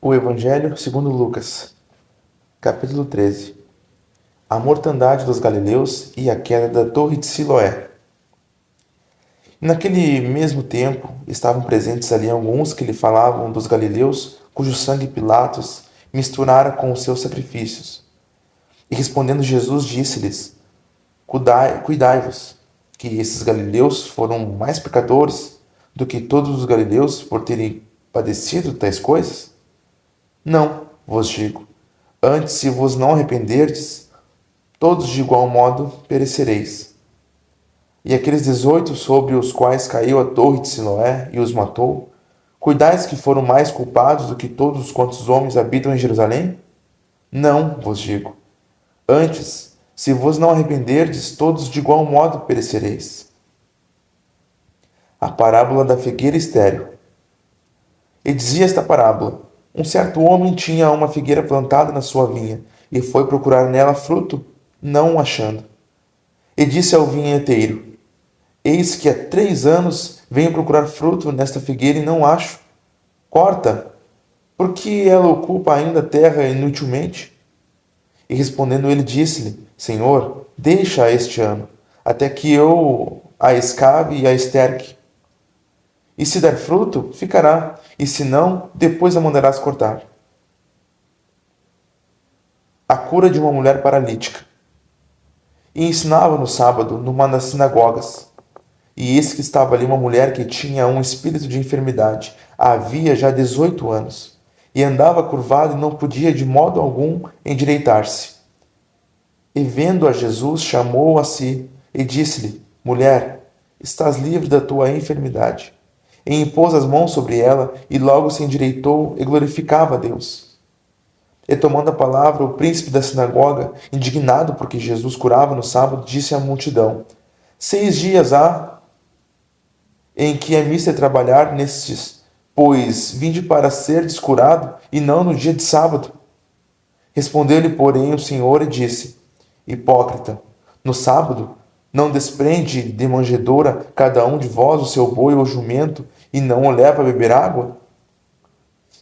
O Evangelho segundo Lucas, capítulo 13. A mortandade dos galileus e a queda da torre de Siloé. Naquele mesmo tempo, estavam presentes ali alguns que lhe falavam dos galileus, cujo sangue Pilatos misturara com os seus sacrifícios. E respondendo Jesus, disse-lhes: Cuidai-vos, que esses galileus foram mais pecadores do que todos os galileus por terem padecido tais coisas? Não, vos digo. Antes, se vos não arrependerdes, todos de igual modo perecereis. E aqueles 18 sobre os quais caiu a torre de Siloé e os matou, cuidais que foram mais culpados do que todos quantos homens habitam em Jerusalém? Não, vos digo. Antes, se vos não arrependerdes, todos de igual modo perecereis. A parábola da figueira estéril. E dizia esta parábola: um certo homem tinha uma figueira plantada na sua vinha, e foi procurar nela fruto, não o achando. E disse ao vinheteiro: Eis que há 3 anos venho procurar fruto nesta figueira e não acho. Corta, porque ela ocupa ainda a terra inutilmente. E respondendo ele, disse-lhe: Senhor, deixa este ano, até que eu a escave e a esterque. E se der fruto, ficará, e se não, depois a mandarás cortar. A cura de uma mulher paralítica. E ensinava no sábado, numa das sinagogas. E eis que estava ali uma mulher que tinha um espírito de enfermidade, havia já 18 anos, e andava curvada e não podia de modo algum endireitar-se. E vendo a Jesus, chamou-a a si, e disse-lhe: Mulher, estás livre da tua enfermidade. E impôs as mãos sobre ela, e logo se endireitou e glorificava a Deus. E tomando a palavra, o príncipe da sinagoga, indignado porque Jesus curava no sábado, disse à multidão: 6 dias há em que é mister trabalhar nestes, pois vinde para ser descurado, e não no dia de sábado. Respondeu-lhe, porém, o Senhor e disse: Hipócrita, no sábado não desprende de manjedoura cada um de vós o seu boi ou jumento, e não o leva a beber água?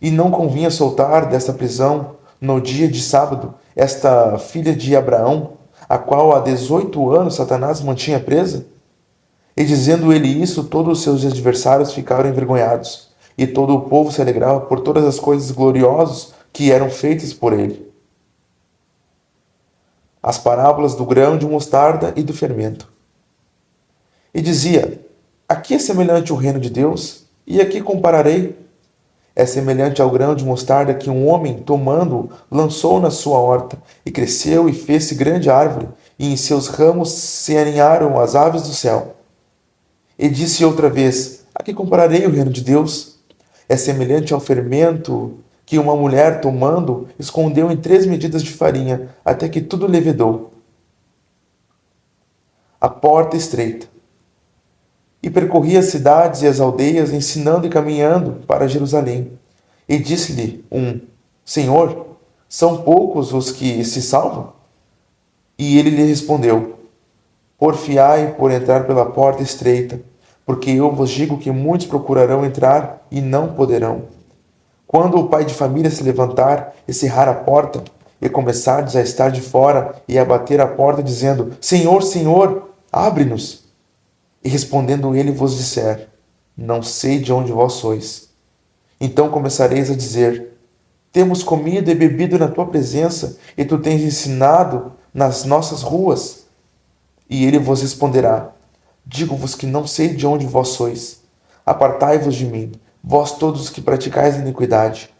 E não convinha soltar desta prisão, no dia de sábado, esta filha de Abraão, a qual há 18 anos Satanás mantinha presa? E dizendo ele isso, todos os seus adversários ficaram envergonhados, e todo o povo se alegrava por todas as coisas gloriosas que eram feitas por ele. As parábolas do grão de mostarda e do fermento. E dizia: Aqui é semelhante o reino de Deus, e aqui compararei. É semelhante ao grão de mostarda que um homem, tomando-o, lançou na sua horta, e cresceu e fez-se grande árvore, e em seus ramos se aninharam as aves do céu. E disse outra vez: A que compararei o reino de Deus? É semelhante ao fermento que uma mulher, tomando, escondeu em 3 medidas de farinha, até que tudo levedou. A porta estreita. E percorria as cidades e as aldeias, ensinando e caminhando para Jerusalém. E disse-lhe Senhor, são poucos os que se salvam? E ele lhe respondeu: Porfiai por entrar pela porta estreita, porque eu vos digo que muitos procurarão entrar e não poderão. Quando o pai de família se levantar e cerrar a porta, e começardes a estar de fora e a bater a porta, dizendo: Senhor, Senhor, abre-nos. E respondendo ele vos disser: Não sei de onde vós sois. Então começareis a dizer: Temos comido e bebido na tua presença, e tu tens ensinado nas nossas ruas. E ele vos responderá: Digo-vos que não sei de onde vós sois. Apartai-vos de mim, vós todos que praticais iniquidade.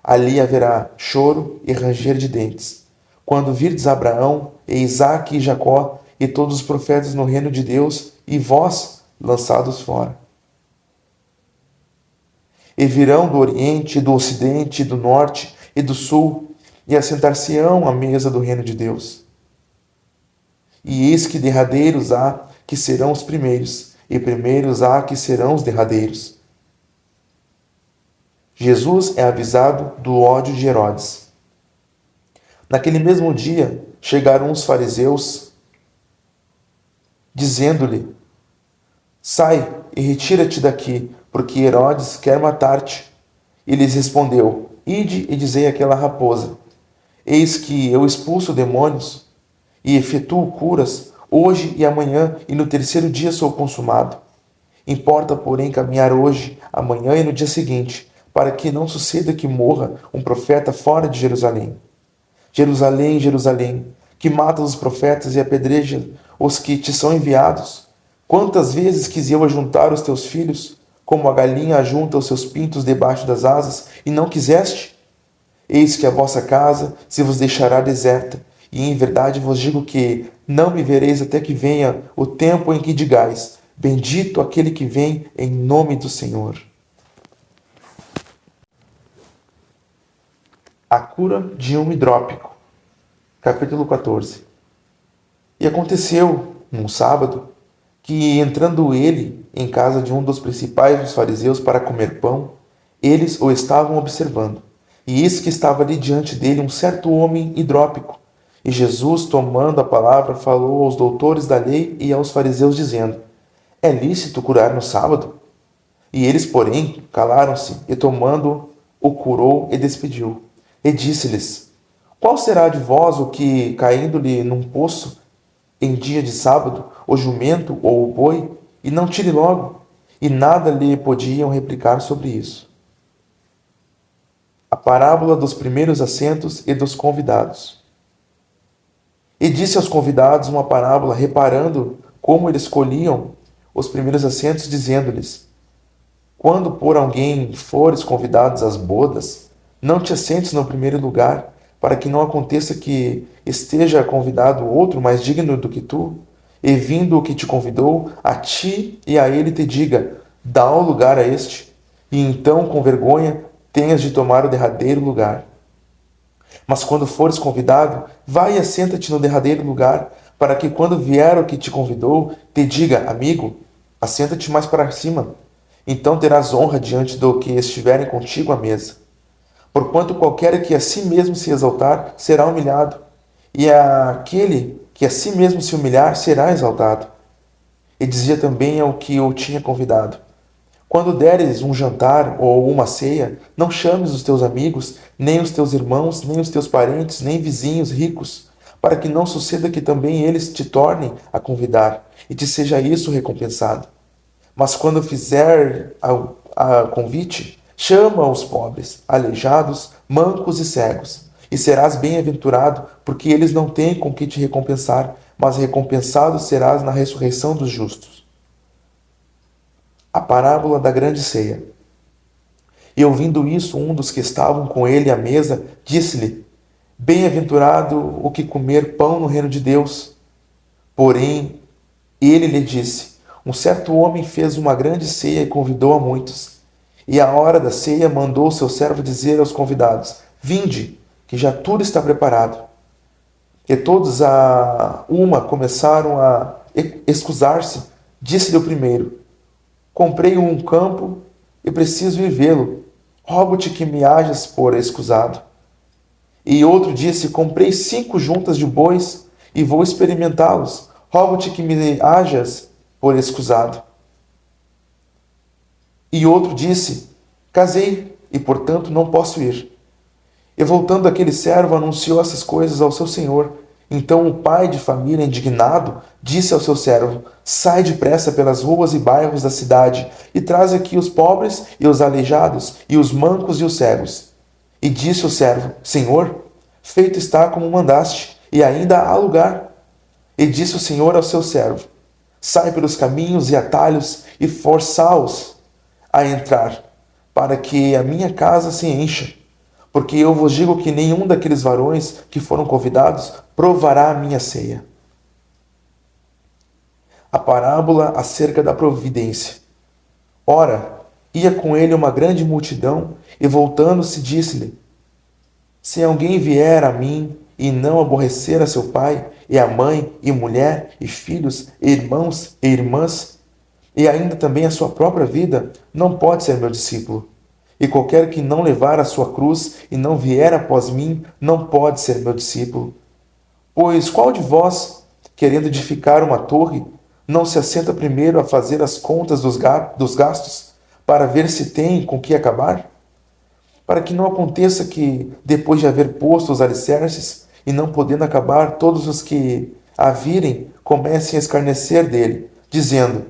Ali haverá choro e ranger de dentes, quando virdes Abraão, e Isaque e Jacó, e todos os profetas no reino de Deus, e vós lançados fora. E virão do Oriente, do Ocidente, do Norte e do Sul, e assentar-se-ão à mesa do reino de Deus. E eis que derradeiros há que serão os primeiros, e primeiros há que serão os derradeiros. Jesus é avisado do ódio de Herodes. Naquele mesmo dia, chegaram os fariseus, dizendo-lhe: Sai e retira-te daqui, porque Herodes quer matar-te. E lhes respondeu: ide e dizei àquela raposa: eis que eu expulso demônios e efetuo curas hoje e amanhã, e no terceiro dia sou consumado. Importa, porém, caminhar hoje, amanhã e no dia seguinte, para que não suceda que morra um profeta fora de Jerusalém. Jerusalém, Jerusalém, que matas os profetas e apedreja os que te são enviados. Quantas vezes quis eu ajuntar os teus filhos, como a galinha ajunta os seus pintos debaixo das asas, e não quiseste? Eis que a vossa casa se vos deixará deserta, e em verdade vos digo que não me vereis até que venha o tempo em que digais: bendito aquele que vem em nome do Senhor. A cura de um hidrópico. Capítulo 14. E aconteceu, num sábado, que entrando ele em casa de um dos principais dos fariseus para comer pão, eles o estavam observando. E eis que estava ali diante dele um certo homem hidrópico. E Jesus, tomando a palavra, falou aos doutores da lei e aos fariseus, dizendo: é lícito curar no sábado? E eles, porém, calaram-se, e tomando, o curou e despediu. E disse-lhes: qual será de vós o que, caindo-lhe num poço, em dia de sábado, o jumento ou o boi, e não tire logo? E nada lhe podiam replicar sobre isso. A parábola dos primeiros assentos e dos convidados. E disse aos convidados uma parábola, reparando como eles escolhiam os primeiros assentos, dizendo-lhes: quando por alguém fores convidados às bodas, não te assentes no primeiro lugar, para que não aconteça que esteja convidado outro mais digno do que tu, e vindo o que te convidou, a ti e a ele te diga: dá o lugar a este, e então, com vergonha, tenhas de tomar o derradeiro lugar. Mas quando fores convidado, vai e assenta-te no derradeiro lugar, para que quando vier o que te convidou, te diga: amigo, assenta-te mais para cima. Então terás honra diante do que estiverem contigo à mesa. Porquanto qualquer que a si mesmo se exaltar, será humilhado, e aquele que a si mesmo se humilhar, será exaltado. E dizia também ao que o tinha convidado: quando deres um jantar ou uma ceia, não chames os teus amigos, nem os teus irmãos, nem os teus parentes, nem vizinhos ricos, para que não suceda que também eles te tornem a convidar, e te seja isso recompensado. Mas quando fizer a convite, chama os pobres, aleijados, mancos e cegos, e serás bem-aventurado, porque eles não têm com que te recompensar, mas recompensado serás na ressurreição dos justos. A parábola da grande ceia. E ouvindo isso, um dos que estavam com ele à mesa disse-lhe: bem-aventurado o que comer pão no reino de Deus. Porém, ele lhe disse: um certo homem fez uma grande ceia e convidou a muitos. E à hora da ceia mandou seu servo dizer aos convidados: vinde, que já tudo está preparado. E todos a uma começaram a excusar-se. Disse-lhe o primeiro: comprei um campo e preciso ir vê-lo. Rogo-te que me hajas por escusado. E outro disse: comprei 5 juntas de bois e vou experimentá-los. Rogo-te que me hajas por escusado. E outro disse: casei e, portanto, não posso ir. E voltando aquele servo, anunciou essas coisas ao seu senhor. Então o pai de família, indignado, disse ao seu servo: sai depressa pelas ruas e bairros da cidade e traz aqui os pobres e os aleijados e os mancos e os cegos. E disse o servo: Senhor, feito está como mandaste, e ainda há lugar. E disse o Senhor ao seu servo: sai pelos caminhos e atalhos e forçá-os a entrar, para que a minha casa se encha. Porque eu vos digo que nenhum daqueles varões que foram convidados provará a minha ceia. A parábola acerca da providência. Ora, ia com ele uma grande multidão, e voltando-se disse-lhe: se alguém vier a mim e não aborrecer a seu pai, e a mãe, e mulher, e filhos, e irmãos, e irmãs, e ainda também a sua própria vida, não pode ser meu discípulo. E qualquer que não levar a sua cruz e não vier após mim, não pode ser meu discípulo. Pois qual de vós, querendo edificar uma torre, não se assenta primeiro a fazer as contas dos gastos, para ver se tem com que acabar? para que não aconteça que, depois de haver posto os alicerces, e não podendo acabar, todos os que a virem comecem a escarnecer dele, dizendo: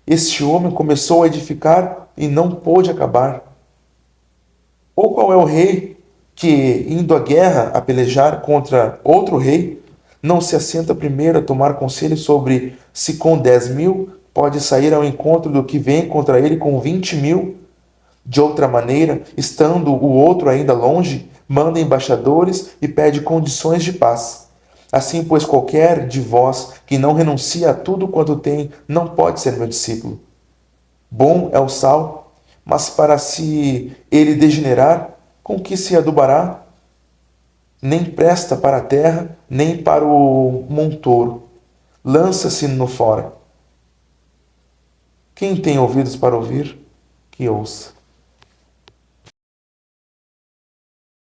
Este homem começou a edificar e não pôde acabar. Ou qual é o rei que, indo à guerra a pelejar contra outro rei, não se assenta primeiro a tomar conselho sobre se com 10.000 pode sair ao encontro do que vem contra ele com 20.000? De outra maneira, estando o outro ainda longe, manda embaixadores e pede condições de paz. Assim, pois, qualquer de vós que não renuncia a tudo quanto tem, não pode ser meu discípulo. Bom é o sal, mas para se ele degenerar, com que se adubará? Nem presta para a terra, nem para o montouro. Lança-se no fora. Quem tem ouvidos para ouvir, que ouça.